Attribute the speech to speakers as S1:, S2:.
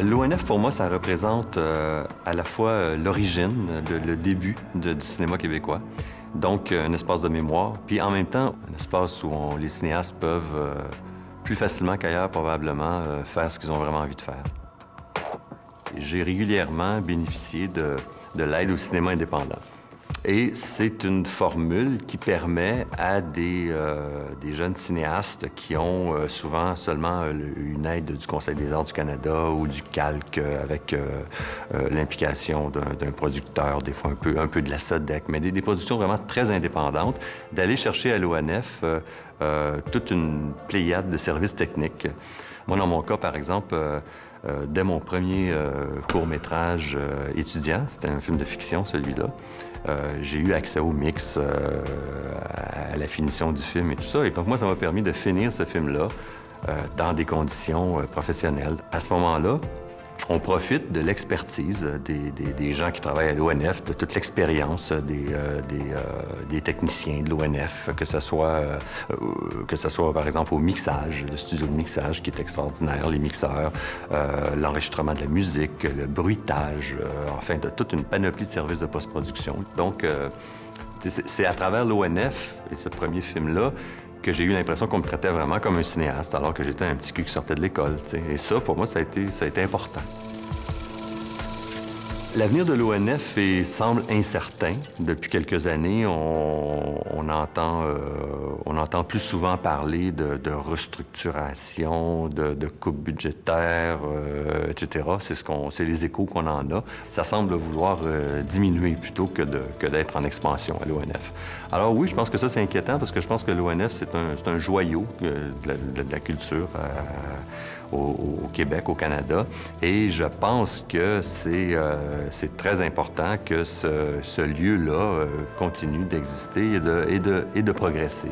S1: L'ONF, pour moi, ça représente à la fois l'origine, le début du cinéma québécois. Donc, un espace de mémoire, puis en même temps, un espace où les cinéastes peuvent plus facilement qu'ailleurs, probablement, faire ce qu'ils ont vraiment envie de faire. J'ai régulièrement bénéficié de l'aide au cinéma indépendant. Et c'est une formule qui permet à des jeunes cinéastes qui ont souvent seulement une aide du Conseil des arts du Canada ou du Calque avec l'implication d'un producteur, des fois un peu de la SODEC, mais des productions vraiment très indépendantes, d'aller chercher à l'ONF toute une pléiade de services techniques. Moi, dans mon cas, par exemple, dès mon premier court-métrage étudiant, c'était un film de fiction, celui-là, j'ai eu accès au mix, à la finition du film et tout ça. Et donc, moi, ça m'a permis de finir ce film-là dans des conditions professionnelles. À ce moment-là, on profite de l'expertise des gens qui travaillent à l'ONF, de toute l'expérience des techniciens de l'ONF, que ce soit, par exemple, au mixage, le studio de mixage qui est extraordinaire, les mixeurs, l'enregistrement de la musique, le bruitage, enfin, de toute une panoplie de services de post-production. Donc, c'est à travers l'ONF et ce premier film-là que j'ai eu l'impression qu'on me traitait vraiment comme un cinéaste, alors que j'étais un petit cul qui sortait de l'école. Et ça, pour moi, ça a été important. L'avenir de l'ONF semble incertain. Depuis quelques années, on entend plus souvent parler de restructuration, de coupes budgétaires, etc. C'est les échos qu'on en a. Ça semble vouloir diminuer plutôt que d'être en expansion à l'ONF. Alors oui, je pense que ça, c'est inquiétant parce que je pense que l'ONF, c'est un joyau de la culture au Québec, au Canada. Et je pense que c'est très important que ce lieu-là continue d'exister et de progresser.